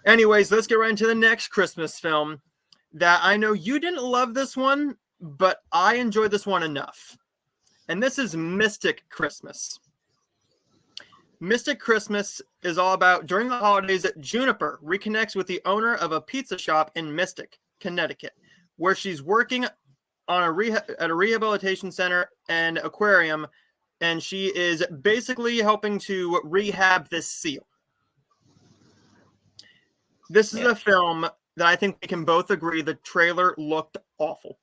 Anyways, let's get right into the next Christmas film that I know you didn't love this one, but I enjoyed this one enough. And this is Mystic Christmas. Mystic Christmas is all about, during the holidays, Juniper reconnects with the owner of a pizza shop in Mystic, Connecticut, where she's working on at a rehabilitation center and aquarium, and she is basically helping to rehab this seal. This is a film that I think we can both agree the trailer looked awful.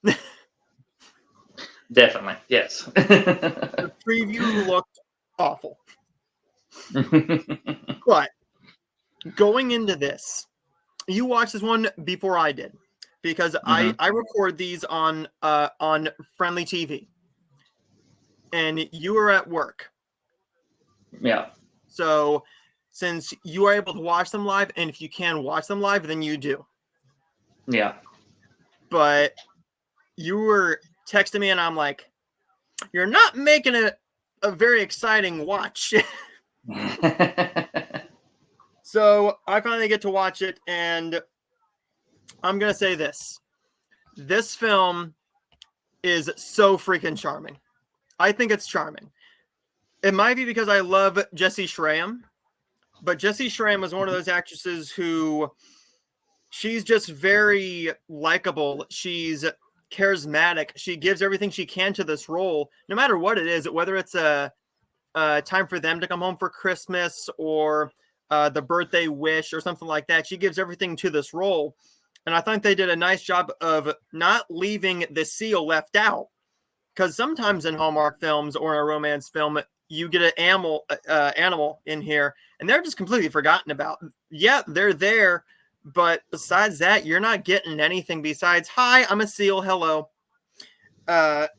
Definitely, yes. The preview looked awful. But going into this, you watched this one before I did, because I record these on Friendly TV, and you were at work. Yeah. So since you are able to watch them live, and if you can watch them live, then you do. Yeah. But you were texting me, and I'm like, you're not making it a very exciting watch. So I finally get to watch it, and I'm going to say this. This film is so freaking charming. I think it's charming. It might be because I love Jessie Schramm, but Jessie Schramm is one of those actresses who, she's just very likable. She's charismatic. She gives everything she can to this role, no matter what it is, whether it's a time for them to come home for Christmas or the birthday wish or something like that. She gives everything to this role. And I think they did a nice job of not leaving the seal left out. Because sometimes in Hallmark films or in a romance film, you get an animal in here, and they're just completely forgotten about. Yeah, they're there, but besides that, you're not getting anything besides, hi, I'm a seal, hello. But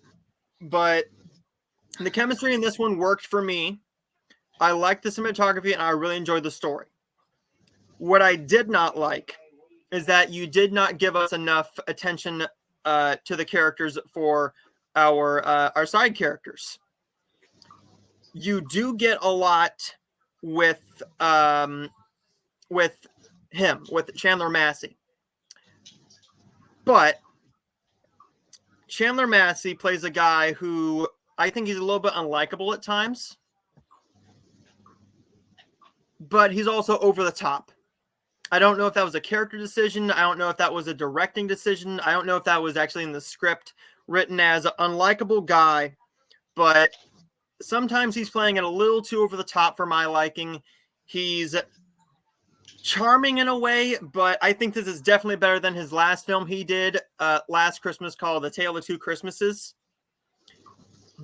the chemistry in this one worked for me. I liked the cinematography, and I really enjoyed the story. What I did not like is that you did not give us enough attention to the characters for our side characters. You do get a lot with Chandler Massey, but Chandler Massey plays a guy who I think he's a little bit unlikable at times, but he's also over the top. I don't know if that was a character decision. I don't know if that was a directing decision. I don't know if that was actually in the script written as an unlikable guy, but sometimes he's playing it a little too over the top for my liking. He's charming in a way, but I think this is definitely better than his last film he did last Christmas called The Tale of Two Christmases.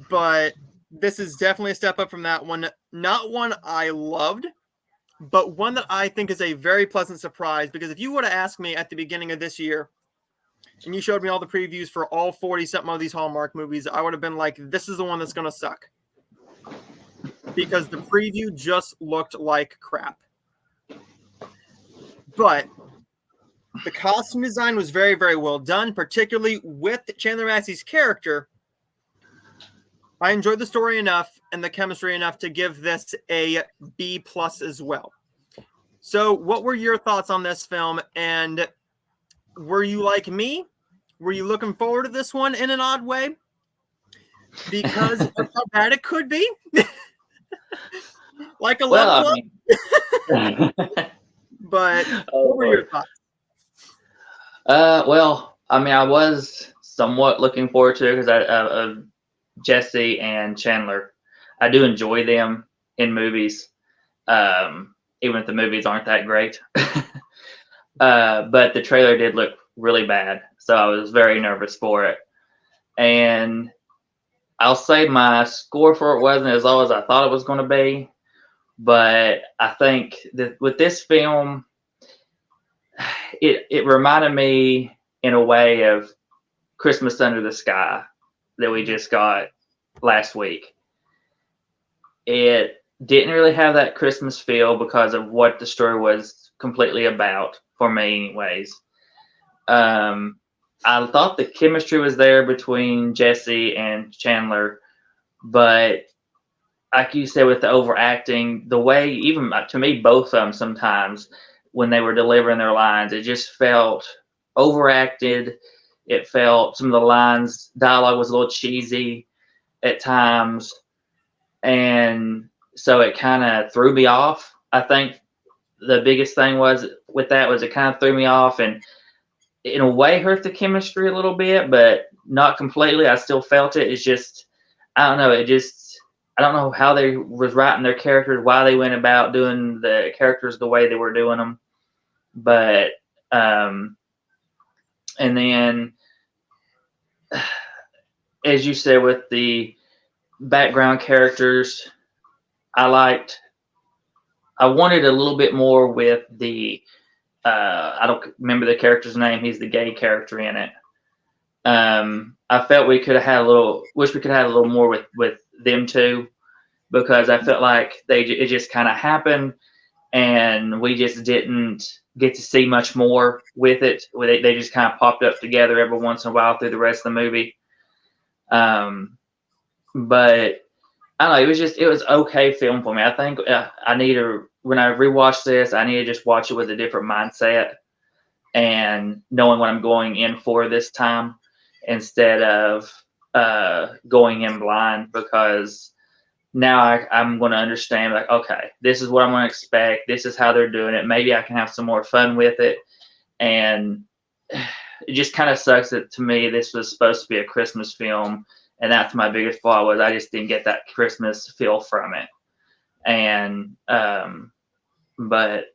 But this is definitely a step up from that one. Not one I loved, but one that I think is a very pleasant surprise, because if you would have asked me at the beginning of this year and you showed me all the previews for all 40-something of these Hallmark movies, I would have been like, this is the one that's going to suck. Because the preview just looked like crap. But the costume design was very, very well done, particularly with Chandler Massey's character. I enjoyed the story enough and the chemistry enough to give this a B+ as well. So what were your thoughts on this film? And were you like me? Were you looking forward to this one in an odd way? Because of how bad it could be? Like a love club? I mean... But what were your thoughts? Well, I mean, I was somewhat looking forward to it because Jessie and Chandler, I do enjoy them in movies, even if the movies aren't that great. But the trailer did look really bad, so I was very nervous for it. And I'll say my score for it wasn't as low as I thought it was going to be, but I think that with this film, it reminded me in a way of Christmas Under the Sky that we just got last week. It didn't really have that Christmas feel because of what the story was completely about, for me anyways. I thought the chemistry was there between Jessie and Chandler, but like you said, with the overacting, the way, even to me, both of them sometimes, when they were delivering their lines. It just felt overacted. It felt some of the lines, dialogue was a little cheesy at times. And so it kind of threw me off. I think the biggest thing was with that was it kind of threw me off and in a way hurt the chemistry a little bit, but not completely. I still felt it. It's just, I don't know. I don't know how they was writing their characters, why they went about doing the characters the way they were doing them. But, and then, as you said, with the background characters, I wanted a little bit more with the, I don't remember the character's name. He's the gay character in it. I felt we could have had wish we could have had a little more with them two, because I felt like it just kind of happened and we just didn't get to see much more with it. They just kind of popped up together every once in a while through the rest of the movie. But I don't know, it was okay film for me. I think when I rewatch this, I need to just watch it with a different mindset and knowing what I'm going in for this time instead of going in blind, because now I'm going to understand, like, okay, this is what I'm going to expect. This is how they're doing it. Maybe I can have some more fun with it. And it just kind of sucks that, to me, this was supposed to be a Christmas film. And that's my biggest flaw, was I just didn't get that Christmas feel from it. And, but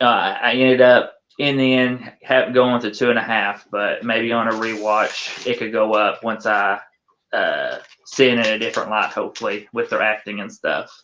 I ended up, in the end, going to 2.5, but maybe on a rewatch, it could go up once I see it in a different light, hopefully, with their acting and stuff.